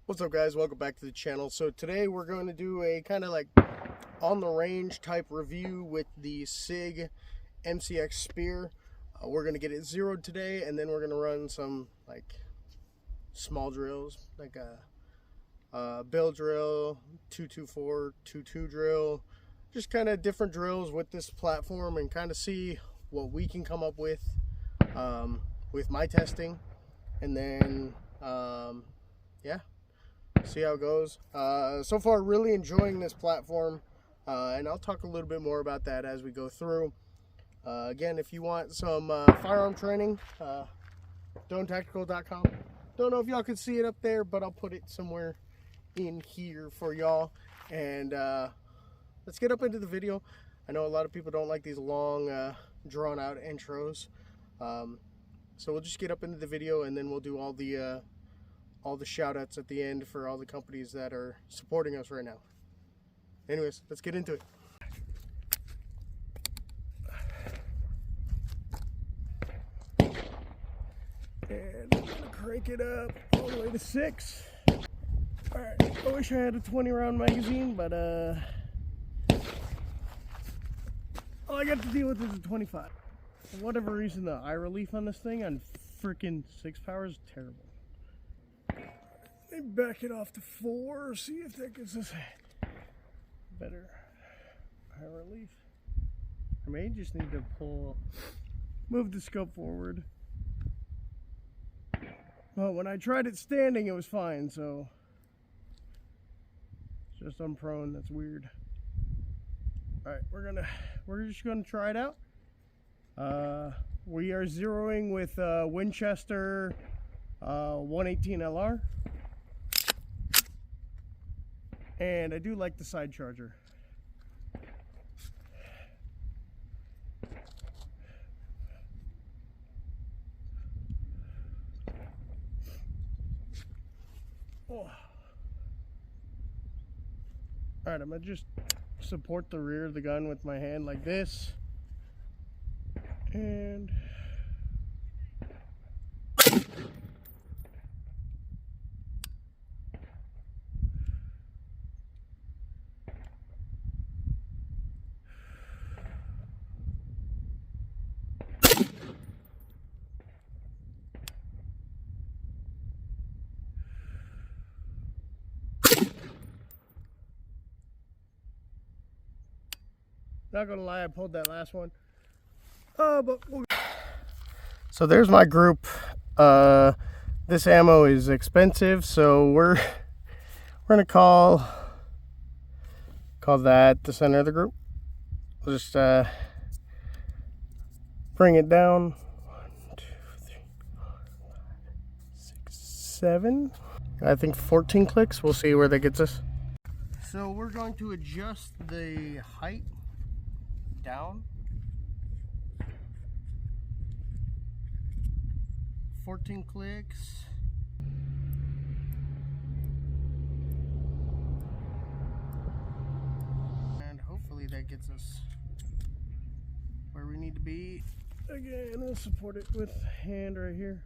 What's up, guys? Welcome back to the channel. So today we're going to do a kind of like on the range type review with the Sig MCX Spear. We're going to get it zeroed today, and then we're going to run some like small drills, like a bill drill, 224, 22 drill, just kind of different drills with this platform, and kind of see what we can come up with my testing, and then yeah, see how it goes. So far, really enjoying this platform, and I'll talk a little bit more about that as we go through. Again, if you want some firearm training, DoaneTactical.com. Don't know if y'all can see it up there, but I'll put it somewhere in here for y'all. And let's get up into the video. I know a lot of people don't like these long, drawn-out intros, so we'll just get up into the video, and then we'll do all the shout-outs at the end for all the companies that are supporting us right now. Anyways, let's get into it. And I'm gonna crank it up all the way to 6. Alright, I wish I had a 20-round magazine, but all I got to deal with is a 25. For whatever reason, the eye relief on this thing on freaking 6 power is terrible. Let me back it off to 4, see if that gives us better eye relief. I may just need to move the scope forward. Well, when I tried it standing, it was fine, so it's just I'm prone. That's weird. All right, we're just gonna try it out. We are zeroing with Winchester 118 LR, and I do like the side charger. Oh. Alright, I'm gonna just support the rear of the gun with my hand like this, and not gonna lie, I pulled that last one. So there's my group. This ammo is expensive, so we're gonna call that the center of the group. We'll just bring it down. 1, 2, 3, 4, 5, 6, 7. I think 14 clicks. We'll see where that gets us. So we're going to adjust the height down. 14 clicks. And hopefully that gets us where we need to be. Again, I'll support it with hand right here.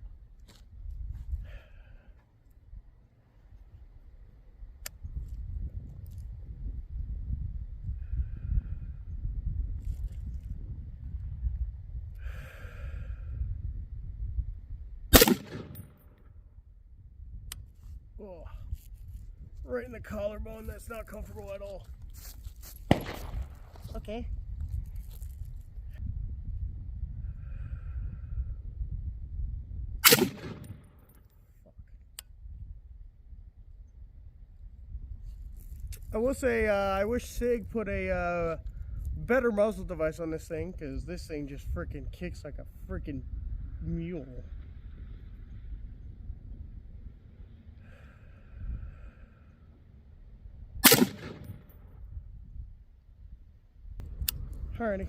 Oh, right in the collarbone. That's not comfortable at all. Okay. Fuck. I will say, I wish Sig put a better muzzle device on this thing, because this thing just freaking kicks like a freaking mule. Alrighty.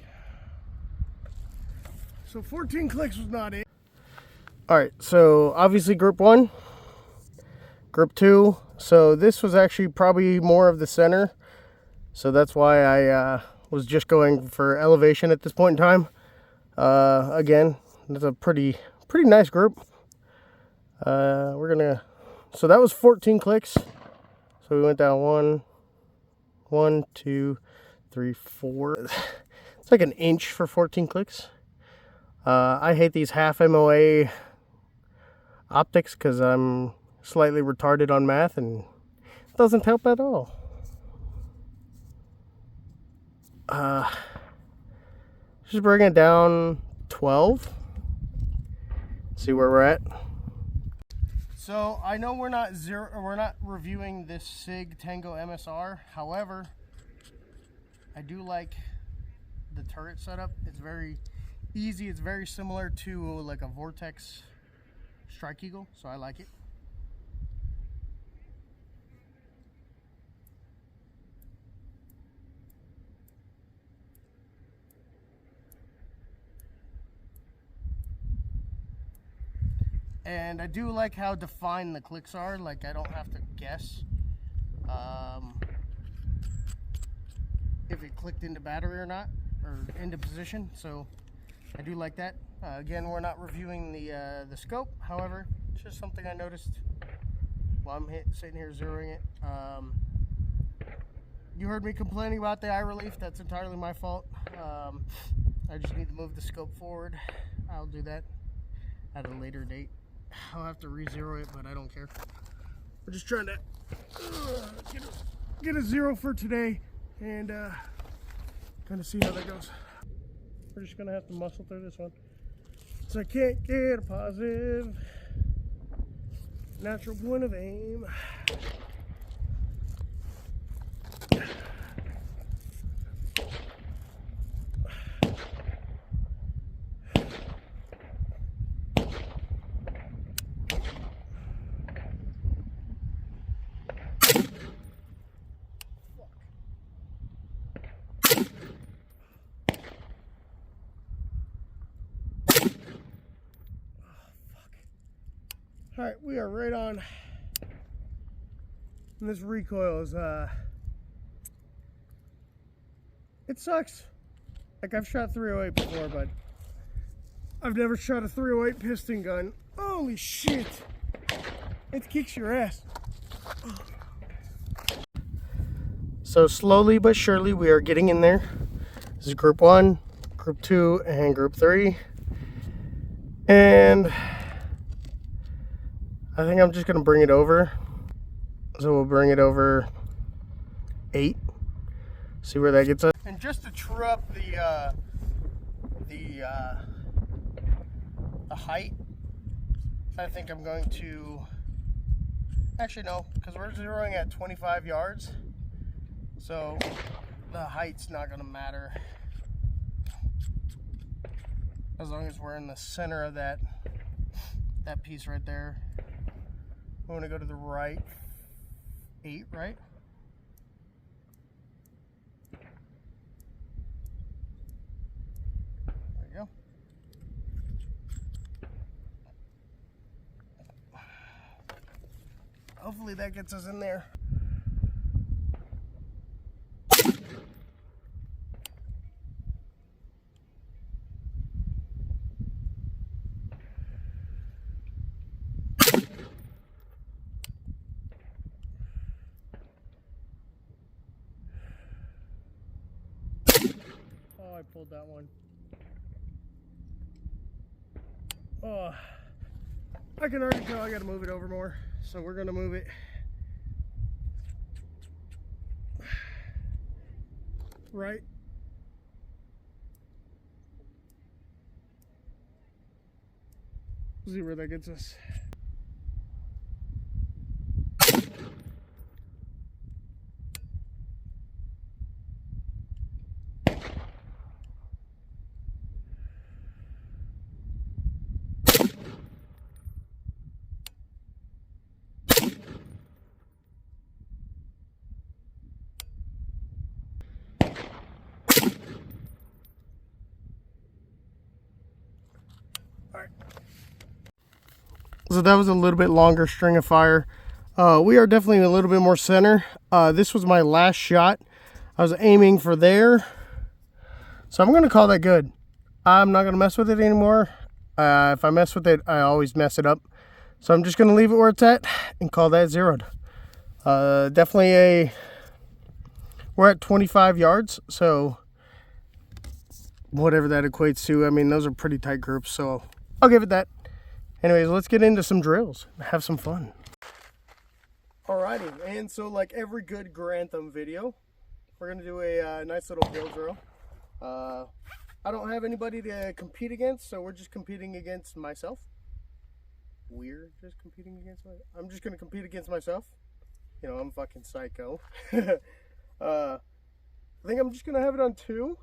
So 14 clicks was not it. Alright, so obviously group 1, group 2. So this was actually probably more of the center. So that's why I was just going for elevation at this point in time. Again, it's a pretty nice group. We're gonna So that was 14 clicks. So we went down 1, 2, 3, 4. It's like an inch for 14 clicks. I hate these half MOA optics because I'm slightly retarded on math and it doesn't help at all. Just bring it down 12. See where we're at. So I know we're not reviewing this Sig Tango MSR. However, I do like the turret setup. It's very easy. It's very similar to like a Vortex Strike Eagle, so I like it. And I do like how defined the clicks are. Like, I don't have to guess if it clicked into battery or not, or into position. So I do like that. Again, we're not reviewing the scope. However, it's just something I noticed while I'm sitting here zeroing it. You heard me complaining about the eye relief. That's entirely my fault. I just need to move the scope forward. I'll do that at a later date. I'll have to re-zero it, but I don't care. We're just trying to get a zero for today and kind of see how that goes. We're just gonna have to muscle through this one. So I can't get a positive natural point of aim. All right, we are right on. And this recoil is, it sucks. Like, I've shot 308 before, but I've never shot a 308 piston gun. Holy shit. It kicks your ass. So slowly but surely we are getting in there. This is group 1, group 2, and group 3. And I think I'm just going to bring it over. So we'll bring it over 8. See where that gets us. And just to true up the height, I think I'm going to... Actually, no, because we're zeroing at 25 yards. So the height's not going to matter. As long as we're in the center of that piece right there. We want to go to the right 8, right? There you go. Hopefully that gets us in there. Oh, I pulled that one. Oh, I can already tell I gotta move it over more. So we're gonna move it right. See where that gets us. So that was a little bit longer string of fire. We are definitely a little bit more center. This was my last shot. I was aiming for there. So I'm going to call that good. I'm not going to mess with it anymore. If I mess with it, I always mess it up. So I'm just going to leave it where it's at and call that zeroed. Definitely we're at 25 yards, so whatever that equates to. I mean, those are pretty tight groups, so I'll give it that. Anyways, let's get into some drills. Have some fun. Alrighty, and so like every good Grantham video, we're going to do a nice little build drill. I don't have anybody to compete against, so we're just competing against myself. We're just competing against myself. I'm just going to compete against myself. You know, I'm fucking psycho. I think I'm just going to have it on 2.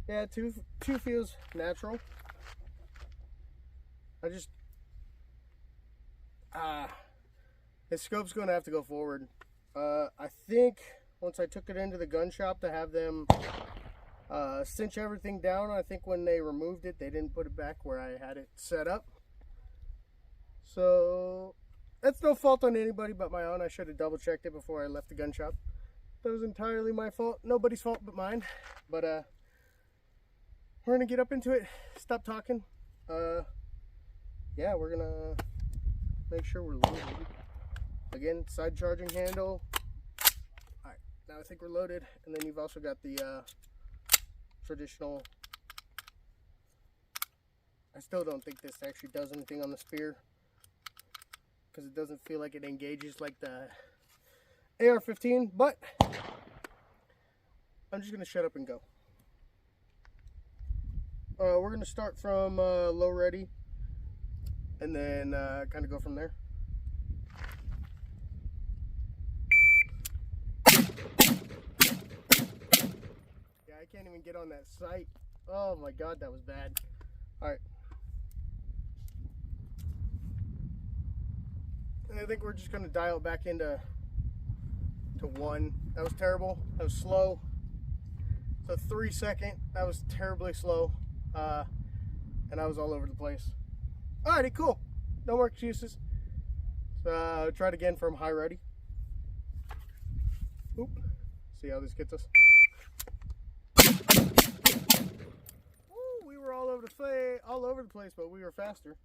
Yeah, two feels natural. His scope's going to have to go forward. I think once I took it into the gun shop to have them cinch everything down, I think when they removed it, they didn't put it back where I had it set up. So that's no fault on anybody but my own. I should have double checked it before I left the gun shop. That was entirely my fault. Nobody's fault but mine. But we're gonna get up into it. Stop talking. Yeah, we're gonna make sure we're loaded. Again, side charging handle. Alright, now I think we're loaded. And then you've also got the traditional. I still don't think this actually does anything on the spear, because it doesn't feel like it engages like the AR-15, but I'm just going to shut up and go. We're going to start from low ready and then kind of go from there. Yeah, I can't even get on that sight. Oh my god, that was bad. Alright. I think we're just going to dial it back into 1. That was terrible. That was slow. So 3 second. That was terribly slow. And I was all over the place. Alrighty, cool. No more excuses. So try it again from high ready. Oop. See how this gets us. Woo, we were all over the place, but we were faster.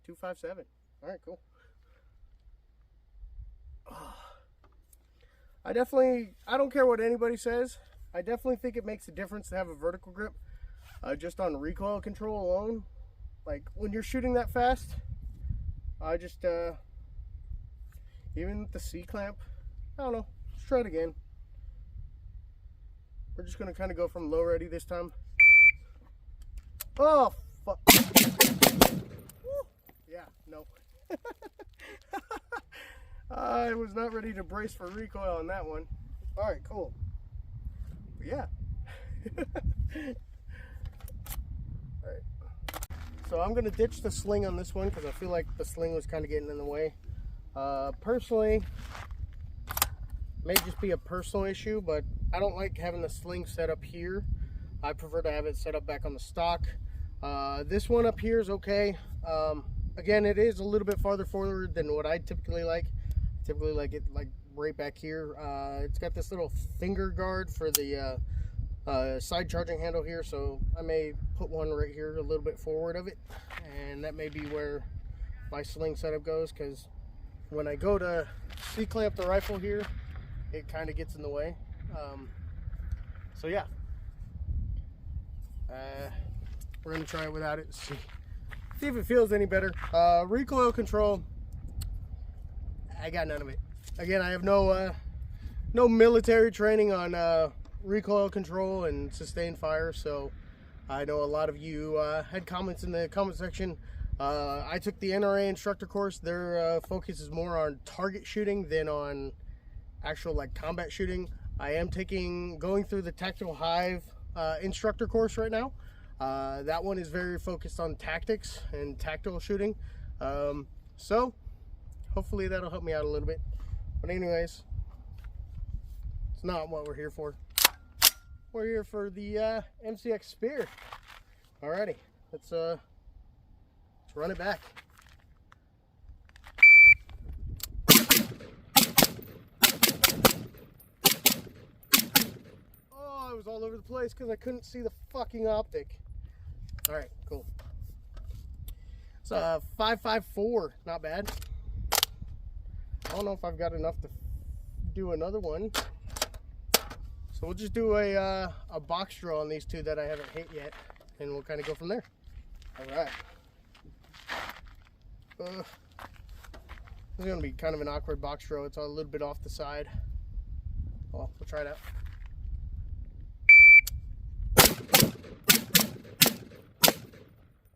257. Alright, cool. I don't care what anybody says. I definitely think it makes a difference to have a vertical grip, just on recoil control alone. Like when you're shooting that fast, I just, even with the C-clamp, I don't know, let's try it again. We're just gonna kind of go from low ready this time. Oh, fuck. Yeah, no. I was not ready to brace for recoil on that one. Alright, cool. But yeah. Alright. So I'm going to ditch the sling on this one because I feel like the sling was kind of getting in the way. Personally, may just be a personal issue, but I don't like having the sling set up here. I prefer to have it set up back on the stock. This one up here is okay. Again, it is a little bit farther forward than what I typically like. Typically like it like right back here. It's got this little finger guard for the side charging handle here, so I may put one right here a little bit forward of it, and that may be where my sling setup goes, because when I go to C-clamp the rifle here, it kind of gets in the way. So yeah, we're gonna try it without it, see if it feels any better. Recoil control, I got none of it. Again, I have no military training on recoil control and sustained fire, so I know a lot of you had comments in the comment section. I took the NRA instructor course. Their focus is more on target shooting than on actual like combat shooting. I am going through the Tactical Hive instructor course right now. That one is very focused on tactics and tactical shooting. So hopefully that'll help me out a little bit. But anyways, it's not what we're here for. We're here for the MCX Spear. Alrighty, let's run it back. Oh, I was all over the place because I couldn't see the fucking optic. Alright, cool. It's a 5.54, not bad. I don't know if I've got enough to do another one. So we'll just do a box draw on these two that I haven't hit yet, and we'll kind of go from there. All right. This is going to be kind of an awkward box draw. It's a little bit off the side. Well, we'll try it out.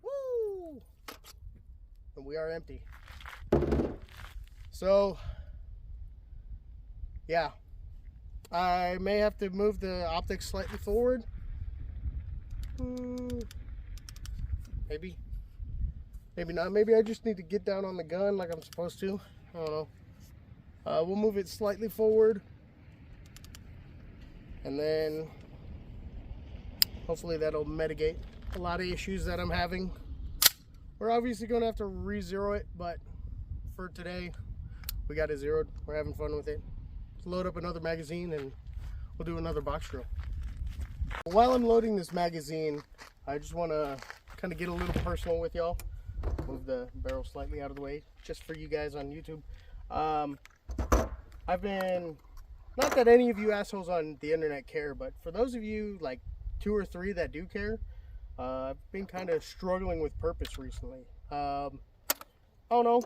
Woo! And we are empty. So, yeah. I may have to move the optics slightly forward. Maybe. Maybe not. Maybe I just need to get down on the gun like I'm supposed to. I don't know. We'll move it slightly forward. And then hopefully that'll mitigate a lot of issues that I'm having. We're obviously going to have to re-zero it, but for today, we got it zeroed. We're having fun with it. Let's load up another magazine and we'll do another box drill. While I'm loading this magazine, I just want to kind of get a little personal with y'all. Move the barrel slightly out of the way just for you guys on YouTube. I've been, not that any of you assholes on the internet care, but for those of you, like 2 or 3 that do care, I've been kind of struggling with purpose recently. I don't know,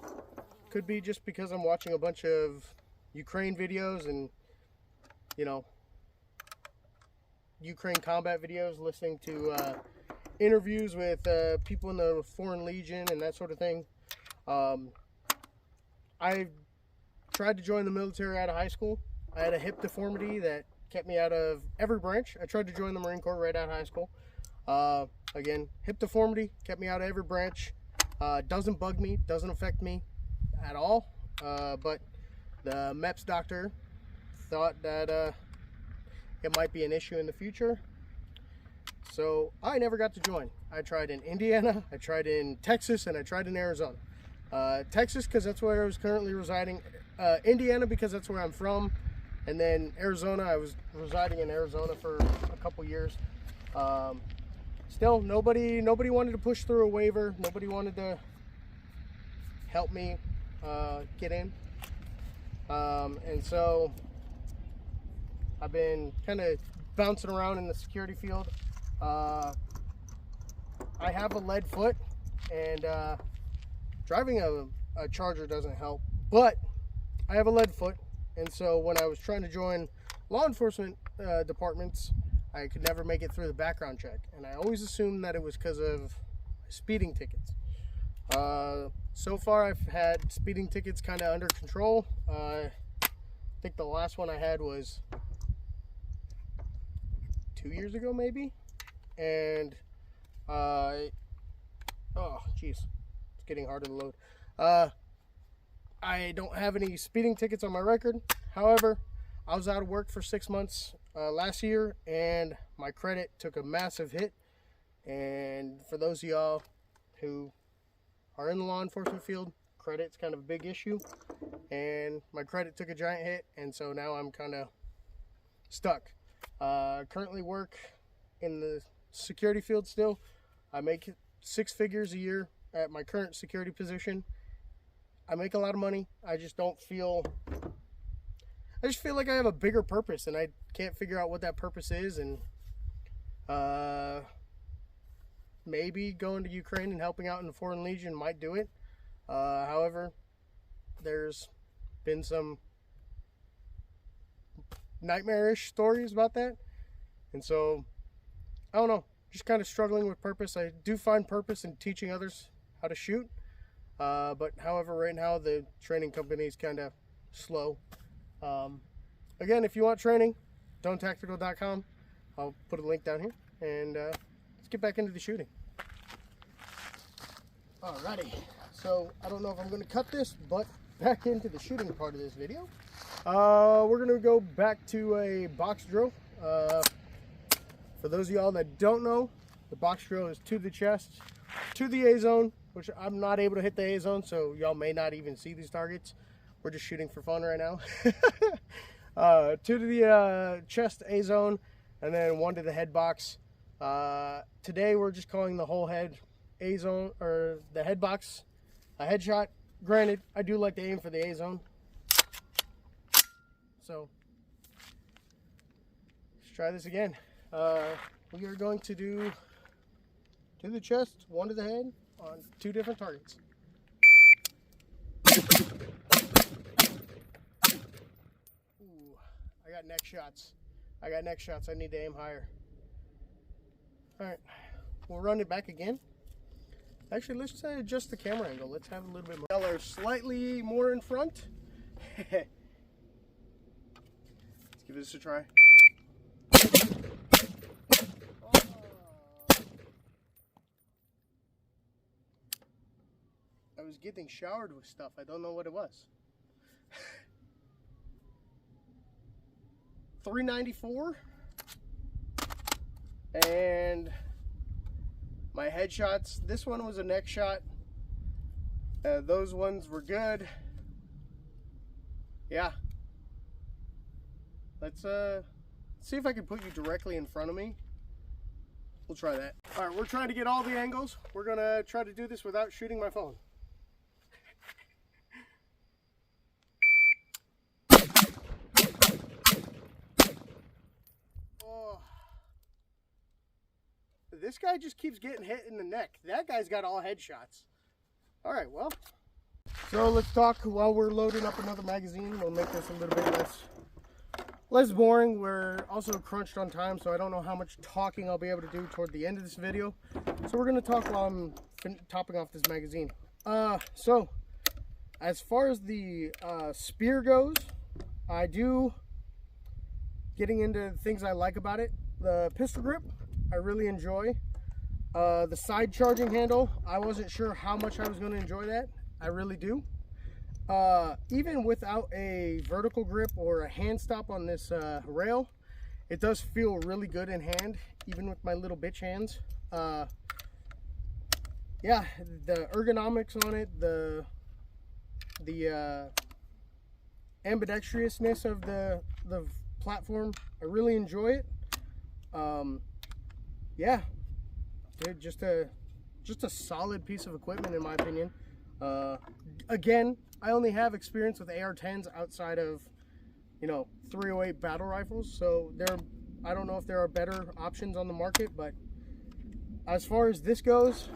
could be just because I'm watching a bunch of Ukraine videos and, you know, Ukraine combat videos, listening to interviews with people in the Foreign Legion and that sort of thing. I tried to join the military out of high school. I had a hip deformity that kept me out of every branch. I tried to join the Marine Corps right out of high school. Again, hip deformity kept me out of every branch. Doesn't bug me, doesn't affect me at all. But the MEPS doctor thought that it might be an issue in the future. So I never got to join. I tried in Indiana, I tried in Texas, and I tried in Arizona. Texas, because that's where I was currently residing. Indiana, because that's where I'm from. And then Arizona, I was residing in Arizona for a couple years. Still, nobody wanted to push through a waiver. Nobody wanted to help me get in. And so I've been kind of bouncing around in the security field. I have a lead foot, and driving a Charger doesn't help, but I have a lead foot, and so when I was trying to join law enforcement departments, I could never make it through the background check, and I always assumed that it was because of speeding tickets. So far I've had speeding tickets kind of under control. I think the last one I had was 2 years ago maybe, and oh jeez, it's getting hard to load. I don't have any speeding tickets on my record. However, I was out of work for 6 months last year, and my credit took a massive hit. And for those of y'all who are in the law enforcement field, credit's kind of a big issue, and my credit took a giant hit, and so now I'm kind of stuck. Currently work in the security field still. I make 6 figures a year at my current security position. I make a lot of money. I just feel like I have a bigger purpose, and I can't figure out what that purpose is. And maybe going to Ukraine and helping out in the Foreign Legion might do it. However, there's been some nightmarish stories about that, and so I don't know, just kind of struggling with purpose. I do find purpose in teaching others how to shoot, but however, right now the training company is kind of slow. Again, if you want training, DoaneTactical.com. I'll put a link down here, and let's get back into the shooting. Alrighty, so I don't know if I'm going to cut this, but back into the shooting part of this video. We're going to go back to a box drill. For those of y'all that don't know, the box drill is to the chest, to the A zone, which I'm not able to hit the A zone, so y'all may not even see these targets. We're just shooting for fun right now. To the chest A zone, and then 1 to the head box. Today we're just calling the whole head A zone or the head box, a headshot. Granted, I do like to aim for the A zone. So let's try this again. We are going to do to the chest, one to the head on 2 different targets. Ooh, I got neck shots. I need to aim higher. All right, we'll run it back again. Actually, let's adjust the camera angle. Let's have a little bit more color, slightly more in front. Let's give this a try. I was getting showered with stuff. I don't know what it was. 394. And my headshots, this one was a neck shot. Those ones were good. Yeah. Let's see if I can put you directly in front of me. We'll try that. All right, we're trying to get all the angles. We're gonna try to do this without shooting my phone. This guy just keeps getting hit in the neck. That guy's got all headshots. All right, well. So let's talk while we're loading up another magazine. We'll make this a little bit less boring. We're also crunched on time, so I don't know how much talking I'll be able to do toward the end of this video. So we're gonna talk while I'm topping off this magazine. So as far as the spear goes, I do getting into things I like about it. The pistol grip, I really enjoy. The side charging handle, I wasn't sure how much I was going to enjoy that. I really do. Even without a vertical grip or a hand stop on this rail, it does feel really good in hand, even with my little bitch hands. Yeah, the ergonomics on it, the ambidextrousness of the platform, I really enjoy it. Yeah, dude, just a solid piece of equipment in my opinion. Again, I only have experience with AR-10s outside of, you know, 308 battle rifles, so I don't know if there are better options on the market, but as far as this goes,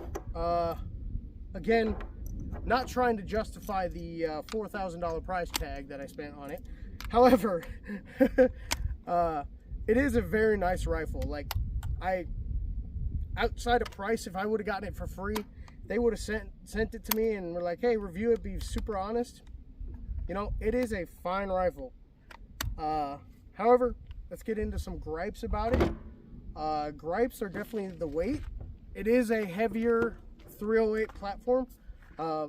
again, not trying to justify the $4,000 price tag that I spent on it. However, it is a very nice rifle. Like, outside of price, if I would have gotten it for free, they would have sent it to me and were like, hey, review it, be super honest. You know, it is a fine rifle. However, let's get into some gripes about it. Gripes are definitely the weight. It is a heavier 308 platform,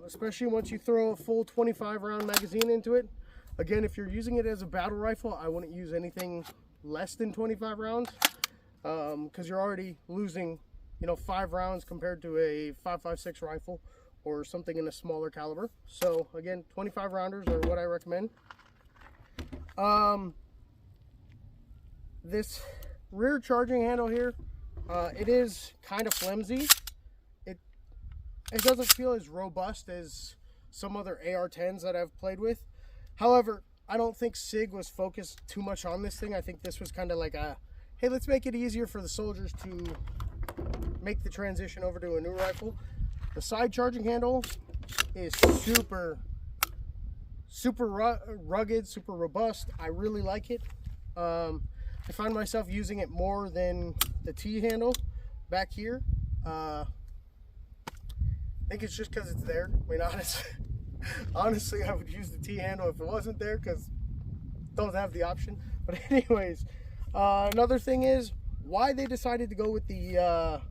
especially once you throw a full 25 round magazine into it. Again, if you're using it as a battle rifle, I wouldn't use anything less than 25 rounds, because you're already losing, you know, 5 rounds compared to a 5.56 rifle or something in a smaller caliber. So again, 25 rounders are what I recommend. This rear charging handle here, it is kind of flimsy. It doesn't feel as robust as some other AR-10s that I've played with. However, I don't think Sig was focused too much on this thing. I think this was kind of like a, hey, let's make it easier for the soldiers to make the transition over to a new rifle. The side charging handle is super rugged, super robust. I really like it. I find myself using it more than the T handle back here. I think it's just because it's there. I mean, honestly, I would use the T handle if it wasn't there, because don't have the option. But anyways, another thing is why they decided to go with the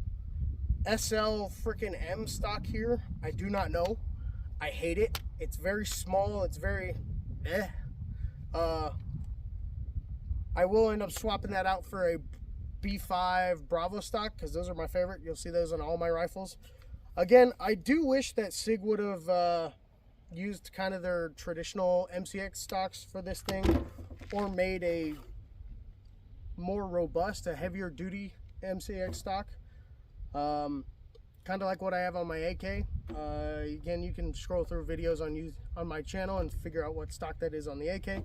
SL freaking M stock here. I do not know. I hate it. It's very small. It's very I will end up swapping that out for a B5 Bravo stock, because those are my favorite. You'll see those on all my rifles. Again, I do wish that Sig would have used kind of their traditional MCX stocks for this thing, or made a more robust, a heavier duty MCX stock. kind of like what I have on my AK. Again, you can scroll through videos on my channel and figure out what stock that is on the AK.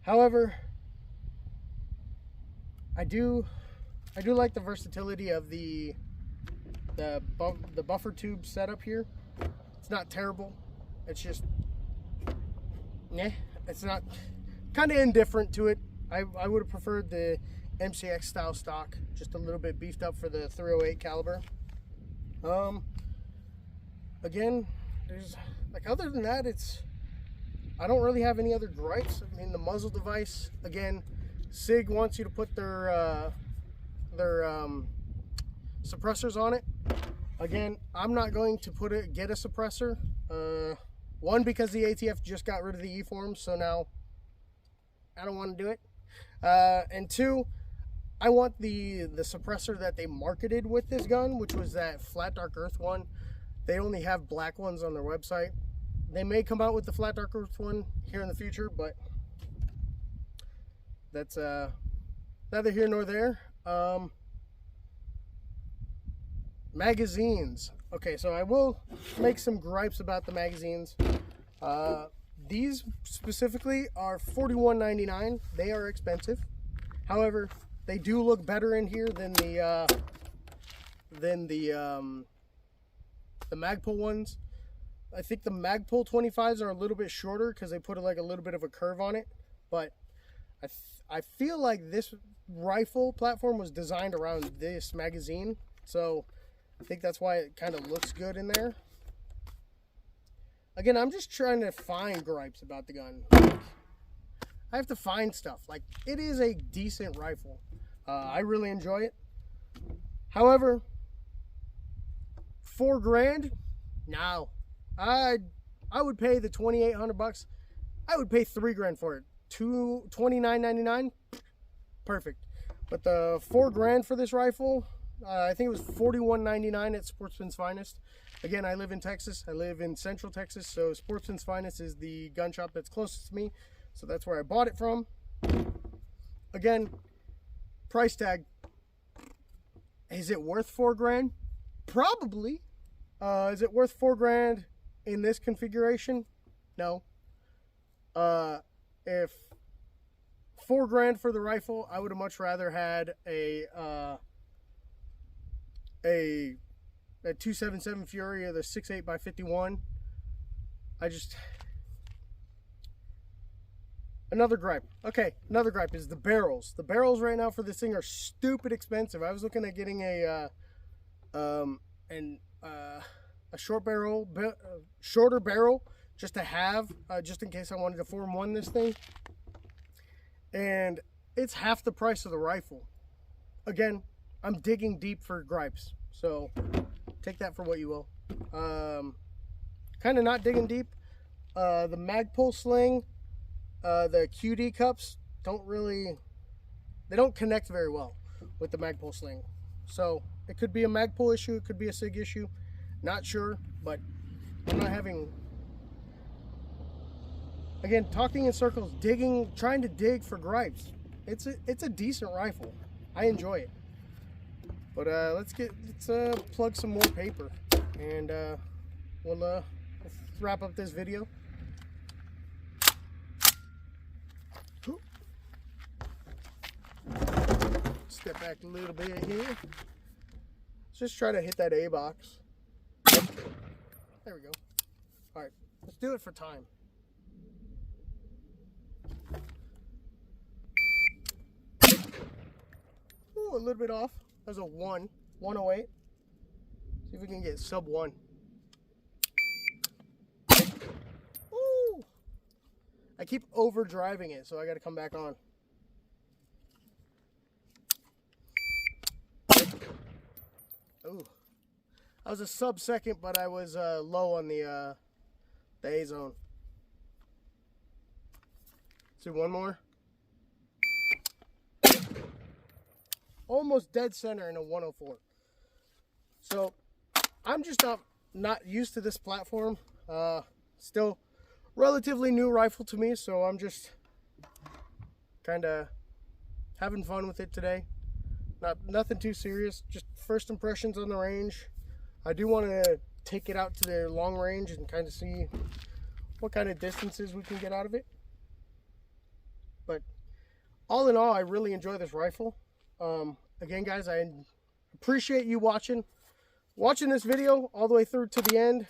However, I do like the versatility of the buffer tube setup here. It's not terrible. It's just, it's not, kind of indifferent to it. I would have preferred the MCX style stock, just a little bit beefed up for the 308 caliber. Again, there's like, other than that, I don't really have any other gripes. I mean, the muzzle device, again, Sig wants you to put their suppressors on it. Again, I'm not going to get a suppressor. One, because the ATF just got rid of the E-forms, so now I don't want to do it. And two, I want the suppressor that they marketed with this gun, which was that flat dark earth one. They only have black ones on their website. They may come out with the flat dark earth one here in the future, but that's neither here nor there. Magazines. Okay, so I will make some gripes about the magazines. These specifically are $41.99. They are expensive. However, they do look better in here than the Magpul ones. I think the Magpul 25s are a little bit shorter because they put like a little bit of a curve on it. But I feel like this rifle platform was designed around this magazine, so I think that's why it kind of looks good in there. Again, I'm just trying to find gripes about the gun. I have to find stuff. Like, it is a decent rifle. I really enjoy it. However, $4 grand? No. I would pay the $2,800. I would pay $3 grand for it. $29.99? Perfect. But the $4 grand for this rifle, I think it was $41.99 at Sportsman's Finest. Again, I live in Texas. I live in Central Texas, so Sportsman's Finest is the gun shop that's closest to me. So that's where I bought it from. Again, price tag. Is it worth $4 grand? Probably. Is it worth $4 grand in this configuration? No. If $4 grand for the rifle, I would have much rather had a 277 Fury or the 6.8x51. Another gripe. Okay, another gripe is the barrels. The barrels right now for this thing are stupid expensive. I was looking at getting a shorter barrel just to have, just in case I wanted to Form 1 this thing. And it's half the price of the rifle. Again, I'm digging deep for gripes, so take that for what you will. Kind of not digging deep. The Magpul sling, the QD cups they don't connect very well with the Magpul sling. So it could be a Magpul issue, it could be a Sig issue, not sure, but I'm not having, again, talking in circles, trying to dig for gripes. It's a decent rifle. I enjoy it. But let's plug some more paper, and we'll wrap up this video. Step back a little bit here. Let's just try to hit that A box. There we go. All right, let's do it for time. Ooh, a little bit off. There's a 108. See if we can get sub 1. Ooh! I keep over driving it, so I got to come back on. Ooh. I was a sub second, but I was low on the A zone. Let's do one more. Almost dead center in a 104. So I'm just not used to this platform. Still relatively new rifle to me, so I'm just kind of having fun with it today. Nothing too serious, just first impressions on the range. I do want to take it out to the long range and kind of see what kind of distances we can get out of it. But all in all, I really enjoy this rifle. Again, guys, I appreciate you watching this video all the way through to the end.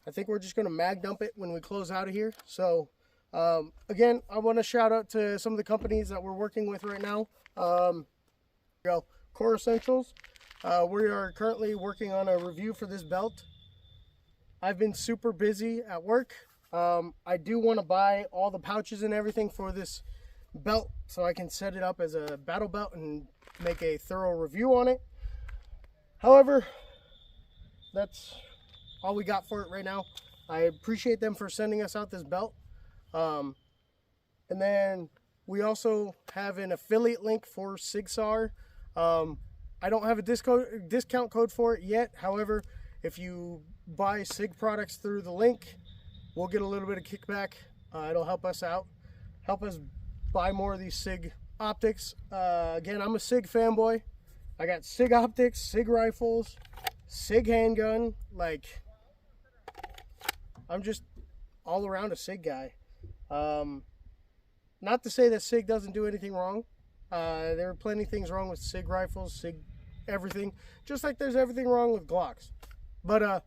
I think we're just going to mag dump it when we close out of here. So again, I want to shout out to some of the companies that we're working with right now. Core Essentials. We are currently working on a review for this belt. I've been super busy at work. I do want to buy all the pouches and everything for this belt so I can set it up as a battle belt and make a thorough review on it. However, that's all we got for it right now. I appreciate them for sending us out this belt. And then we also have an affiliate link for Sig Sauer. I don't have a discount code for it yet. However, if you buy Sig products through the link, we'll get a little bit of kickback. It'll help us out, help us buy more of these Sig optics. Again, I'm a Sig fanboy. I got Sig optics, Sig rifles, Sig handgun. Like, I'm just all around a Sig guy. Not to say that Sig doesn't do anything wrong. There are plenty of things wrong with Sig rifles, Sig everything, just like there's everything wrong with Glocks. But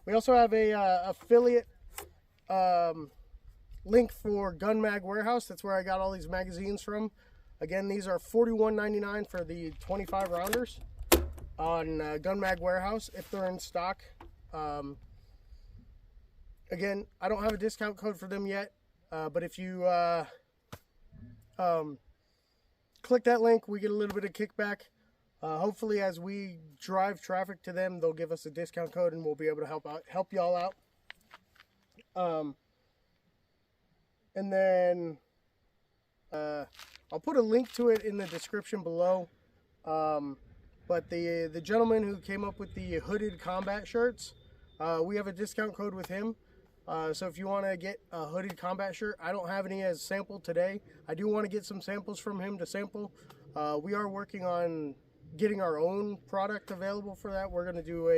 we also have a affiliate link for Gun Mag Warehouse. That's where I got all these magazines from. Again, these are $41.99 for the 25 rounders on Gun Mag Warehouse if they're in stock. Again, I don't have a discount code for them yet, but if you click that link, we get a little bit of kickback. Hopefully, as we drive traffic to them, they'll give us a discount code, and we'll be able to help y'all out. And then I'll put a link to it in the description below. But the gentleman who came up with the hooded combat shirts, we have a discount code with him. So if you want to get a hooded combat shirt, I don't have any as sample today. I do want to get some samples from him to sample. We are working on getting our own product available for that. We're going to do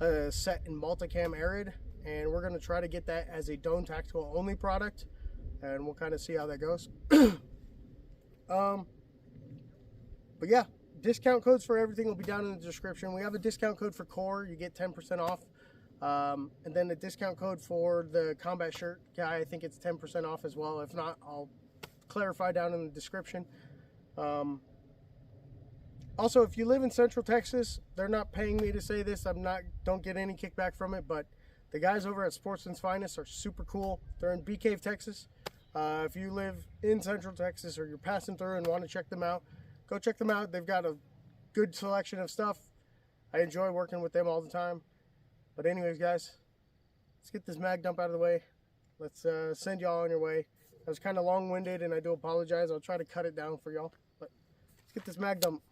a set in multicam arid, and we're going to try to get that as a Doane tactical only product, and we'll kind of see how that goes. But yeah, discount codes for everything will be down in the description. We have a discount code for Core. You get 10% off. And then the discount code for the combat shirt guy, I think it's 10% off as well. If not, I'll clarify down in the description. Also, if you live in Central Texas, they're not paying me to say this. Don't get any kickback from it, but the guys over at Sportsman's Finest are super cool. They're in Bee Cave, Texas. If you live in Central Texas or you're passing through and want to check them out, go check them out. They've got a good selection of stuff. I enjoy working with them all the time. But anyways, guys, let's get this mag dump out of the way. Let's send y'all on your way. I was kind of long-winded, and I do apologize. I'll try to cut it down for y'all. But let's get this mag dump.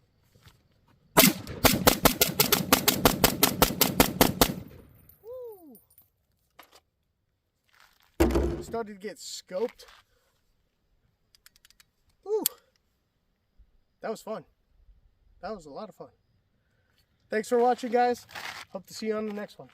Woo! Started to get scoped. Woo! That was fun. That was a lot of fun. Thanks for watching, guys. Hope to see you on the next one.